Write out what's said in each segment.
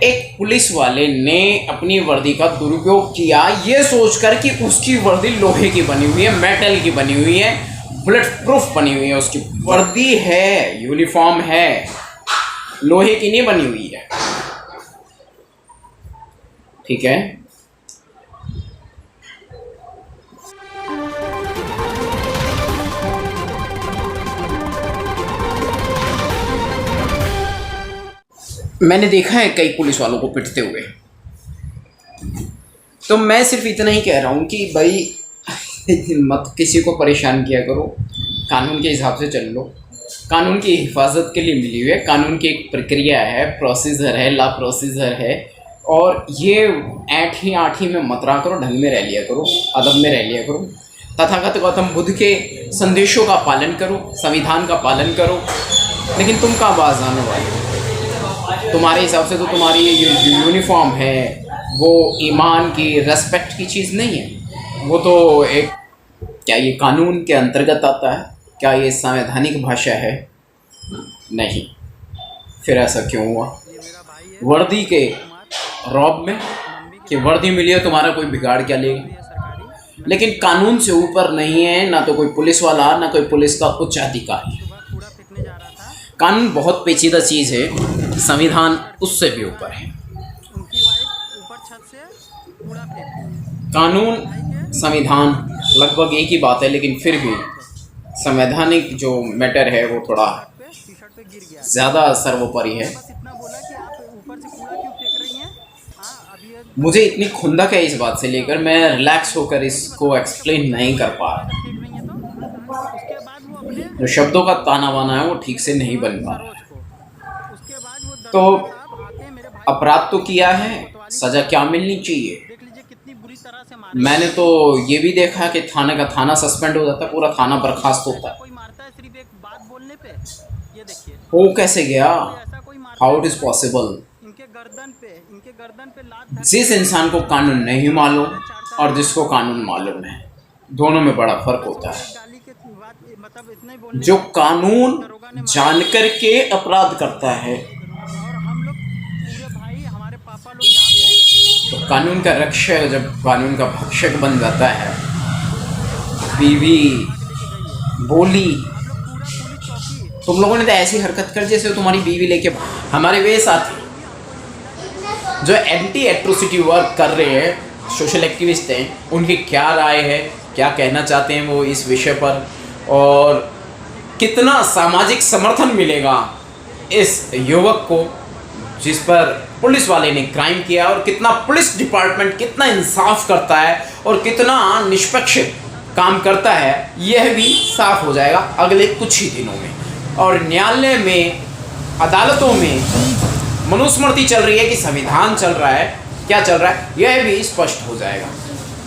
एक पुलिस वाले ने अपनी वर्दी का दुरुपयोग किया ये सोचकर कि उसकी वर्दी लोहे की बनी हुई है, मेटल की बनी हुई है, बुलेट प्रूफ बनी हुई है। उसकी वर्दी है, यूनिफॉर्म है, लोहे की नहीं बनी हुई है। ठीक है। मैंने देखा है कई पुलिस वालों को पिटते हुए। तो मैं सिर्फ इतना ही कह रहा हूँ कि भाई मत किसी को परेशान किया करो, कानून के हिसाब से चल लो। कानून की हिफाजत के लिए मिली हुई है, कानून की एक प्रक्रिया है, प्रोसीजर है, लॉ प्रोसीजर है। और ये ऐठी आठी में मत रहा करो, ढंग में रह लिया करो, अदब में रह लिया करो। तथागत गौतम बुद्ध के संदेशों का पालन करो, संविधान का पालन करो। लेकिन तुम कहाँ बाज आने वाले हो? तुम्हारे हिसाब से तो तुम्हारी ये यूनिफॉर्म है वो ईमान की, रेस्पेक्ट की चीज़ नहीं है। वो तो एक, क्या ये कानून के अंतर्गत आता है? क्या ये संवैधानिक भाषा है? नहीं। फिर ऐसा क्यों हुआ? वर्दी के रौब में कि वर्दी मिली है, तुम्हारा कोई बिगाड़ क्या लेगा? लेकिन कानून से ऊपर नहीं है ना तो कोई पुलिस वाला, ना कोई पुलिस का उच्च अधिकारी। कानून बहुत पेचीदा चीज़ है, संविधान उससे भी ऊपर है। कानून संविधान लगभग एक ही बात है, लेकिन फिर भी संवैधानिक जो मैटर है वो थोड़ा ज़्यादा सर्वोपरि है। मुझे इतनी खुंदक है इस बात से लेकर, मैं रिलैक्स होकर इसको एक्सप्लेन नहीं कर पा रहा। जो शब्दों का ताना बाना है वो ठीक से नहीं बन पा रहा है। तो अपराध तो किया है, सज़ा क्या मिलनी चाहिए? मैंने तो ये भी देखा कि थाने का थाना सस्पेंड हो जाता है, पूरा थाना बर्खास्त होता है। हो कैसे गया? How it is possible? जिस इंसान को कानून नहीं मालूम और जिसको कानून मालूम है, दोनों में बड़ा फर्क होता है। जो कानून जानकर के अपराध करता है तो कानून का रक्षक जब कानून का भक्षक बन जाता है, बीवी बोली, तुम लोगों ने तो ऐसी हरकत कर जैसे तुम्हारी बीवी लेके। हमारे वे साथी जो एंटी एट्रोसिटी वर्क कर रहे हैं, सोशल एक्टिविस्ट हैं, उनकी क्या राय है, क्या कहना चाहते हैं वो इस विषय पर, और कितना सामाजिक समर्थन मिलेगा इस युवक को जिस पर पुलिस वाले ने क्राइम किया, और कितना पुलिस डिपार्टमेंट कितना इंसाफ करता है और कितना निष्पक्ष काम करता है, यह भी साफ हो जाएगा अगले कुछ ही दिनों में। और न्यायालय में, अदालतों में मनुस्मृति चल रही है कि संविधान चल रहा है, क्या चल रहा है, यह भी स्पष्ट हो जाएगा।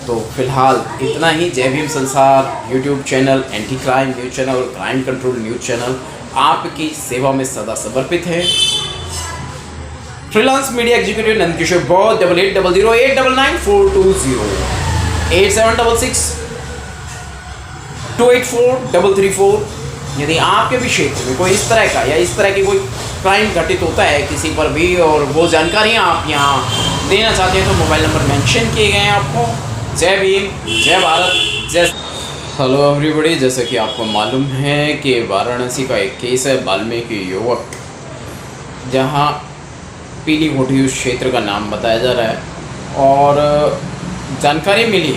तो फिलहाल इतना ही। जय Bhim Sansar YouTube channel, anti crime news channel और क्राइम कंट्रोल न्यूज़ चैनल आपकी सेवा में सदा समर्पित है। फ्रीलांस मीडिया एग्जीक्यूटिव नंदकिशोर बौद्ध 8800899420 8766284334। यदि आपके भी क्षेत्र में कोई इस तरह का या इस तरह की कोई क्राइम घटित होता है किसी पर भी और वो जानकारियाँ आप यहाँ देना चाहते हैं तो मोबाइल नंबर मेंशन किए गए हैं आपको। जय भीम, जय भारत, जय। हेलो एवरीबॉडी, जैसे कि आपको मालूम है कि वाराणसी का एक केस है, वाल्मीकि युवक, जहाँ पीली कोठी उस क्षेत्र का नाम बताया जा रहा है। और जानकारी मिली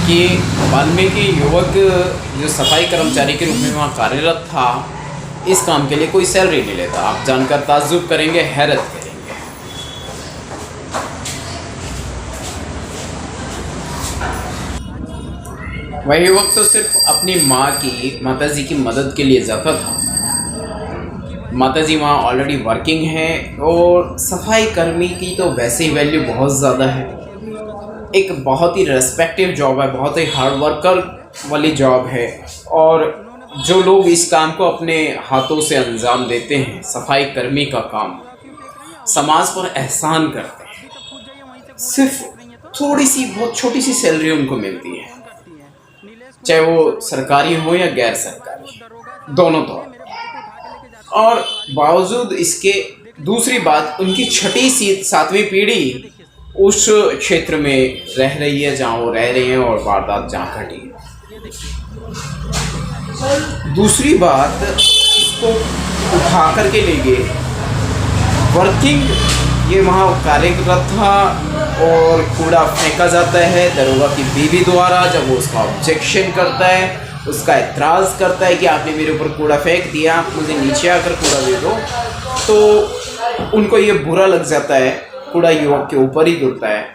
कि वाल्मीकि युवक जो सफाई कर्मचारी के रूप में वहाँ कार्यरत था, इस काम के लिए कोई सैलरी नहीं लेता। आप जानकर ताज्जुब करेंगे, हैरत करेंगे। वह युवक तो सिर्फ अपनी माताजी की मदद के लिए जाता था। माताजी वहाँ ऑलरेडी वर्किंग है और सफाई कर्मी की तो वैसे ही वैल्यू बहुत ज़्यादा है। एक बहुत ही रेस्पेक्टिव जॉब है, बहुत ही हार्ड वर्कर वाली जॉब है। और जो लोग इस काम को अपने हाथों से अंजाम देते हैं, सफाई कर्मी का काम, समाज पर एहसान करते हैं। सिर्फ थोड़ी सी, बहुत छोटी सी सैलरी उनको मिलती है, चाहे वो सरकारी हो या गैर सरकारी, दोनों तौर। और बावजूद इसके दूसरी बात, उनकी छठी सातवीं पीढ़ी उस क्षेत्र में रह रही है जहाँ वो रह रहे हैं और वारदात जहाँ घटी है। दूसरी बात, इसको उठा करके ले गए, वर्किंग ये वहाँ कार्यरत था और कूड़ा फेंका जाता है दरोगा की बीवी द्वारा। जब वो उसका ऑब्जेक्शन करता है, उसका एतराज़ करता है कि आपने मेरे ऊपर कूड़ा फेंक दिया, आप मुझे नीचे आकर कूड़ा दे दो, तो उनको ये बुरा लग जाता है, कूड़ा युवक के ऊपर ही गिरता है,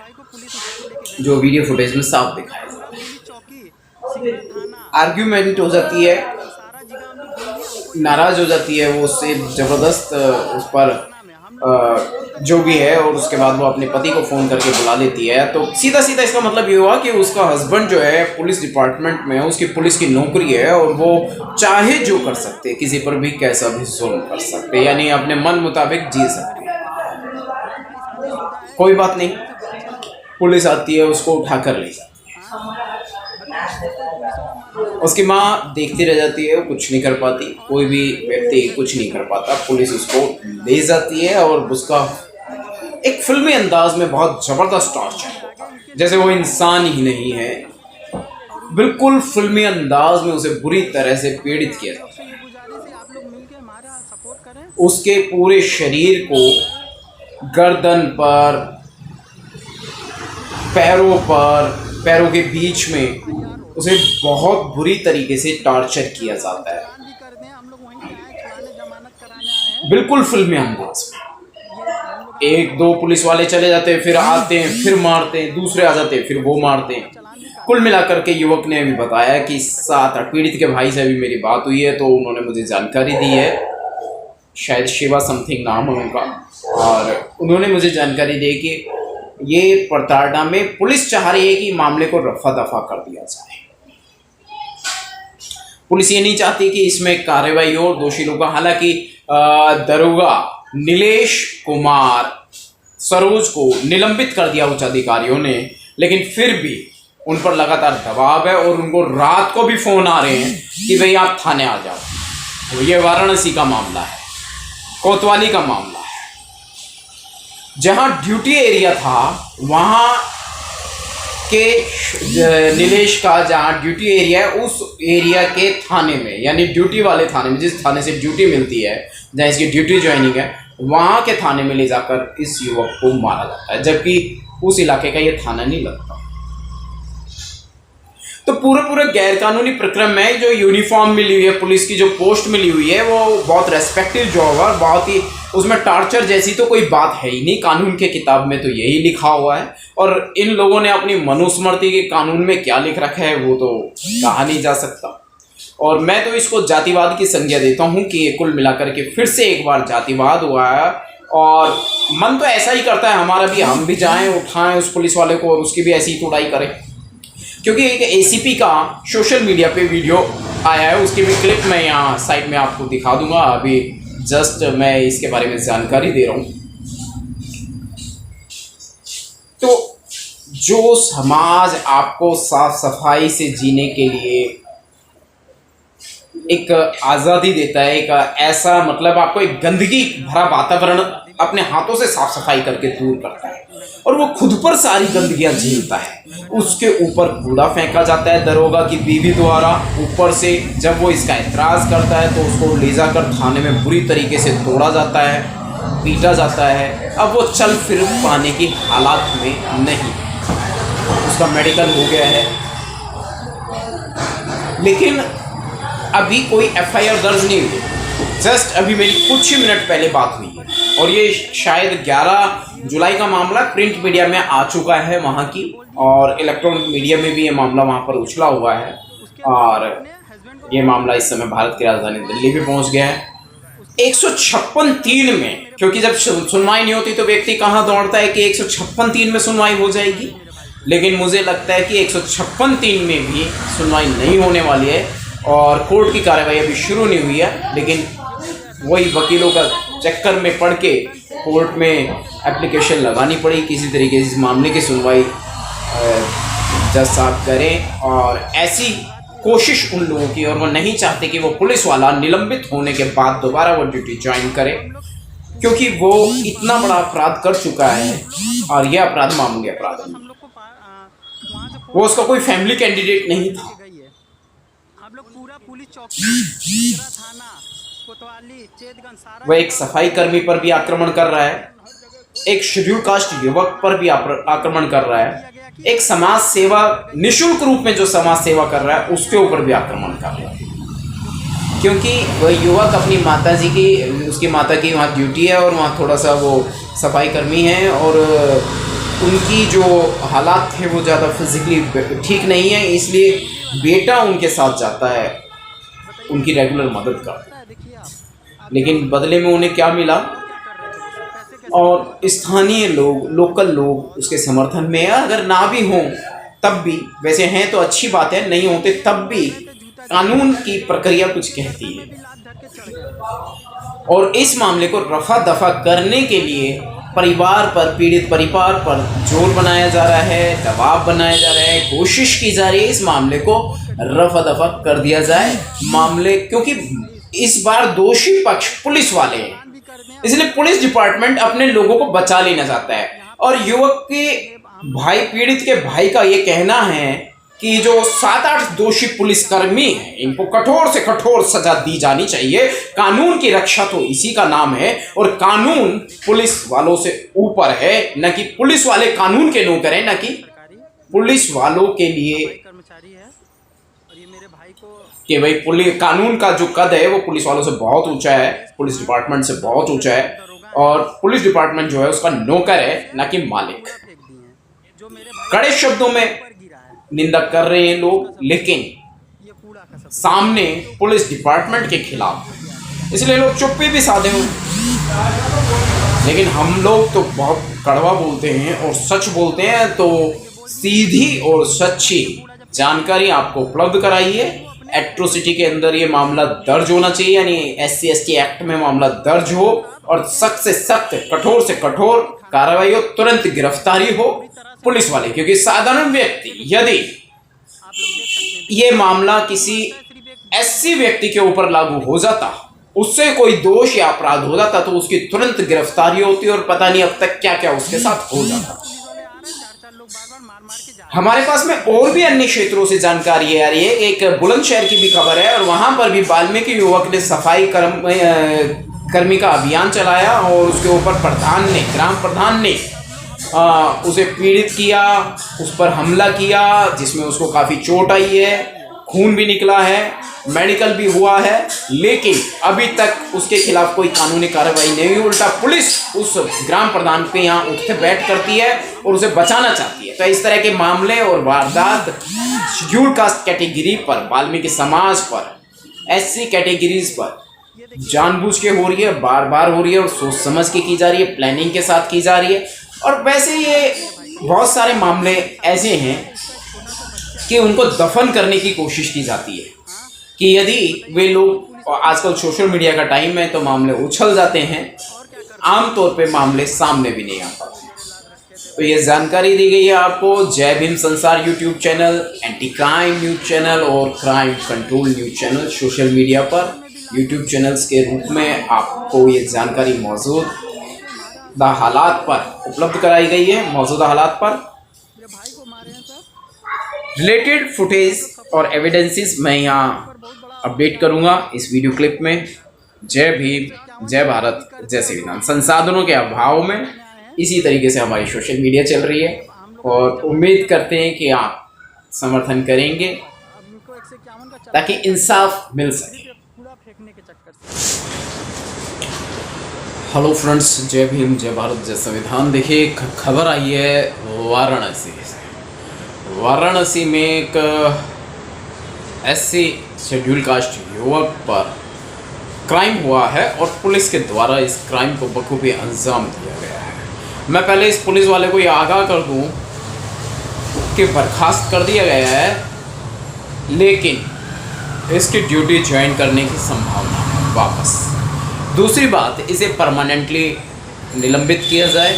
जो वीडियो फुटेज में साफ दिखाया जाता है। आर्ग्यूमेंट हो जाती है, नाराज़ हो जाती है वो उससे, ज़बरदस्त उस पर जो भी है, और उसके बाद वो अपने पति को फ़ोन करके बुला लेती है। तो सीधा सीधा इसका मतलब ये हुआ कि उसका हस्बैंड जो है पुलिस डिपार्टमेंट में है, उसकी पुलिस की नौकरी है और वो चाहे जो कर सकते, किसी पर भी कैसा भी जुल्म कर सकते, यानी अपने मन मुताबिक जी सकते। कोई बात नहीं, पुलिस आती है, उसको उठा कर ले जाती है। उसकी माँ देखती रह जाती है, वो कुछ नहीं कर पाती, कोई भी व्यक्ति कुछ नहीं कर पाता। पुलिस उसको ले जाती है और उसका एक फिल्मी अंदाज में बहुत ज़बरदस्त टॉर्चर होता है, जैसे वो इंसान ही नहीं है, बिल्कुल फिल्मी अंदाज में उसे बुरी तरह से पीड़ित किया जाता है। उसके पूरे शरीर को गर्दन पर, पैरों पर, पैरों के बीच में उसे बहुत बुरी तरीके से टॉर्चर किया जाता है, बिल्कुल फिल्मी अंदाज में। एक दो पुलिस वाले चले जाते हैं, फिर आते हैं, फिर मारते हैं, दूसरे आ जाते हैं, फिर वो मारते हैं। कुल मिलाकर के युवक ने अभी बताया कि 7-8 पीड़ित के भाई से अभी मेरी बात हुई है, तो उन्होंने मुझे जानकारी दी है, शायद शिवा समथिंग नाम है उनका, और उन्होंने मुझे जानकारी दी कि ये प्रताड़ना में पुलिस चाह रही है कि मामले को रफा दफा कर दिया जाए। पुलिस ये नहीं चाहती कि इसमें कार्रवाई हो दोषी लोगों का। हालांकि दरोगा नीलेश कुमार सरोज को निलंबित कर दिया उच्च अधिकारियों ने, लेकिन फिर भी उन पर लगातार दबाव है और उनको रात को भी फोन आ रहे हैं कि भाई आप थाने आ जाओ। तो ये वाराणसी का मामला है, कोतवाली का मामला है, जहां ड्यूटी एरिया था वहां के नीलेश का जहां ड्यूटी एरिया है उस एरिया के थाने में, यानी ड्यूटी वाले थाने में, जिस थाने से ड्यूटी मिलती है, जहाँ इसकी ड्यूटी ज्वाइनिंग है, वहाँ के थाने में ले जाकर इस युवक को मारा जाता है, जबकि उस इलाके का ये थाना नहीं लगता। तो पूरे गैरकानूनी प्रक्रम में जो यूनिफॉर्म मिली हुई है, पुलिस की जो पोस्ट मिली हुई है, वो बहुत रेस्पेक्टिव जॉब है, बहुत ही, उसमें टार्चर जैसी तो कोई बात है ही नहीं। कानून के किताब में तो यही लिखा हुआ है, और इन लोगों ने अपनी मनुस्मृति के कानून में क्या लिख रखा है वो तो कहा नहीं जा सकता। और मैं तो इसको जातिवाद की संज्ञा देता हूँ कि ये कुल मिलाकर के फिर से एक बार जातिवाद हुआ है, और मन तो ऐसा ही करता है हमारा भी, हम भी जाएं, उठाएं उस पुलिस वाले को और उसकी भी ऐसी ही तुड़ाई करें। क्योंकि एक एसीपी का सोशल मीडिया पे वीडियो आया है, उसकी भी क्लिप मैं यहाँ साइड में आपको दिखा दूंगा। अभी जस्ट मैं इसके बारे में जानकारी दे रहा हूँ। तो जो समाज आपको साफ सफाई से जीने के लिए एक आज़ादी देता है, एक ऐसा मतलब आपको एक गंदगी भरा वातावरण अपने हाथों से साफ सफाई करके दूर करता है, और वो खुद पर सारी गंदगियां झेलता है, उसके ऊपर कूड़ा फेंका जाता है दरोगा की बीवी द्वारा ऊपर से। जब वो इसका एतराज़ करता है तो उसको ले जाकर थाने में बुरी तरीके से तोड़ा जाता है, पीटा जाता है। अब वो चल फिर पाने की हालात में नहीं, उसका मेडिकल हो गया है, लेकिन अभी कोई एफआईआर दर्ज नहीं हुई। जस्ट अभी मेरी कुछ ही मिनट पहले बात हुई है, और ये शायद 11 जुलाई का मामला प्रिंट मीडिया में आ चुका है वहाँ की, और इलेक्ट्रॉनिक मीडिया में भी ये मामला वहाँ पर उछला हुआ है, और ये मामला इस समय भारत की राजधानी दिल्ली भी पहुँच गया है 156(3) में। क्योंकि जब सुनवाई नहीं होती तो व्यक्ति कहाँ दौड़ता है कि 156(3) में सुनवाई हो जाएगी, लेकिन मुझे लगता है कि 156(3) में भी सुनवाई नहीं होने वाली है, और कोर्ट की कार्रवाई अभी शुरू नहीं हुई है। लेकिन वही वकीलों का चक्कर में पड़ के कोर्ट में एप्लीकेशन लगानी पड़ी, किसी तरीके से इस मामले की सुनवाई जज साहब करें, और ऐसी कोशिश उन लोगों की, और वो नहीं चाहते कि वो पुलिस वाला निलंबित होने के बाद दोबारा वो ड्यूटी ज्वाइन करे। क्योंकि वो इतना बड़ा अपराध कर चुका है और यह अपराध मामूली अपराध नहीं, वो उसका कोई फैमिली कैंडिडेट नहीं था। वह एक सफाई कर्मी पर भी आक्रमण कर रहा है, एक शेड्यूल कास्ट युवक पर भी आक्रमण कर रहा है, एक समाज सेवा निःशुल्क रूप में जो समाज सेवा कर रहा है उसके ऊपर भी आक्रमण कर रहा है, क्योंकि वह युवक अपनी माता जी की, उसकी माता की वहाँ ड्यूटी है और वहाँ थोड़ा सा वो सफाई कर्मी है और उनकी जो हालात थे वो ज़्यादा फिजिकली ठीक नहीं है, इसलिए बेटा उनके साथ जाता है, उनकी रेगुलर मदद करता है। लेकिन बदले में उन्हें क्या मिला, और स्थानीय लोग, लोकल लोग उसके समर्थन में है, अगर ना भी हों तब भी, वैसे हैं तो अच्छी बात है, नहीं होते तब भी कानून की प्रक्रिया कुछ कहती है। और इस मामले को रफा दफा करने के लिए परिवार पर, पीड़ित परिवार पर जोर बनाया जा रहा है, दबाव बनाया जा रहा है, कोशिश की जा रही है इस मामले को रफा दफा कर दिया जाए मामले, क्योंकि इस बार दोषी पक्ष पुलिस वाले हैं, इसलिए पुलिस डिपार्टमेंट अपने लोगों को बचा लेना चाहता है। और युवक के भाई, पीड़ित के भाई का ये कहना है कि जो 7-8 दोषी पुलिसकर्मी हैं इनको कठोर से कठोर सजा दी जानी चाहिए, कानून की रक्षा तो इसी का नाम है और कानून पुलिस वालों से ऊपर है, न कि पुलिस वाले कानून के नौकर हैं, न कि पुलिस वालों के लिए कि भाई पुलिस, कानून का जो कद है वो पुलिस वालों से बहुत ऊंचा है, पुलिस डिपार्टमेंट से बहुत ऊंचा है, और पुलिस डिपार्टमेंट जो है उसका नौकर है, न कि मालिक। कड़े शब्दों में निंदा कर रहे हैं लोग, लेकिन सामने पुलिस डिपार्टमेंट के खिलाफ, इसलिए लोग चुप्पी भी साधे हुए। लेकिन हम लोग तो बहुत कड़वा बोलते हैं और सच बोलते हैं, तो सीधी और सच्ची जानकारी आपको उपलब्ध कराइए। एट्रोसिटी के अंदर ये मामला दर्ज होना चाहिए, यानी SC/ST एक्ट में मामला दर्ज हो और सख्त से सख्त, कठोर से कठोर कार्रवाई हो, तुरंत गिरफ्तारी हो पुलिस वाले, क्योंकि साधारण व्यक्ति, यदि ये मामला किसी SC व्यक्ति के ऊपर लागू हो जाता, उससे कोई दोष या अपराध हो जाता, तो उसकी तुरंत गिरफ्तारी होती और पता नहीं अब तक क्या क्या उसके साथ हो जाता। हमारे पास में और भी अन्य क्षेत्रों से जानकारी आ रही है। एक बुलंदशहर की भी खबर है और वहां पर भी वाल्मीकि युवक ने सफाई कर्मी का अभियान चलाया और उसके ऊपर प्रधान ने, ग्राम प्रधान ने उसे पीड़ित किया, उस पर हमला किया, जिसमें उसको काफ़ी चोट आई है, खून भी निकला है, मेडिकल भी हुआ है, लेकिन अभी तक उसके खिलाफ कोई कानूनी कार्रवाई नहीं हुई। उल्टा पुलिस उस ग्राम प्रधान पे यहाँ उठते बैठ करती है और उसे बचाना चाहती है। तो इस तरह के मामले और वारदात शेड्यूल कास्ट कैटेगरी पर, वाल्मीकि समाज पर, SC कैटेगरीज पर जानबूझ के हो रही है, बार बार हो रही है और सोच समझ के की जा रही है, प्लानिंग के साथ की जा रही है। और वैसे ये बहुत सारे मामले ऐसे हैं कि उनको दफन करने की कोशिश की जाती है, कि यदि वे लोग, आजकल सोशल मीडिया का टाइम है तो मामले उछल जाते हैं, आमतौर पे मामले सामने भी नहीं आ पाते। तो ये जानकारी दी गई है आपको Jai Bhim Sansar YouTube channel, anti crime news channel और crime control news channel, social media पर यूट्यूब चैनल्स के रूप में आपको ये जानकारी मौजूदा हालात पर उपलब्ध कराई गई है। मौजूदा हालात पर रिलेटेड फुटेज और एविडेंसेस मैं यहाँ अपडेट करूँगा इस वीडियो क्लिप में। जय भीम, जय भारत, जय संविधान। संसाधनों के अभाव में इसी तरीके से हमारी सोशल मीडिया चल रही है और उम्मीद करते हैं कि आप समर्थन करेंगे ताकि इंसाफ मिल सके। हेलो फ्रेंड्स, जय भीम, जय भारत, जय संविधान। देखिए, एक खबर आई है वाराणसी से। वाराणसी में एक SC शेड्यूल कास्ट युवक पर क्राइम हुआ है और पुलिस के द्वारा इस क्राइम को बखूबी अंजाम दिया गया है। मैं पहले इस पुलिस वाले को ये आगाह कर दूं कि बर्खास्त कर दिया गया है, लेकिन इसकी ड्यूटी ज्वाइन करने की संभावना है वापस। दूसरी बात, इसे परमानेंटली निलंबित किया जाए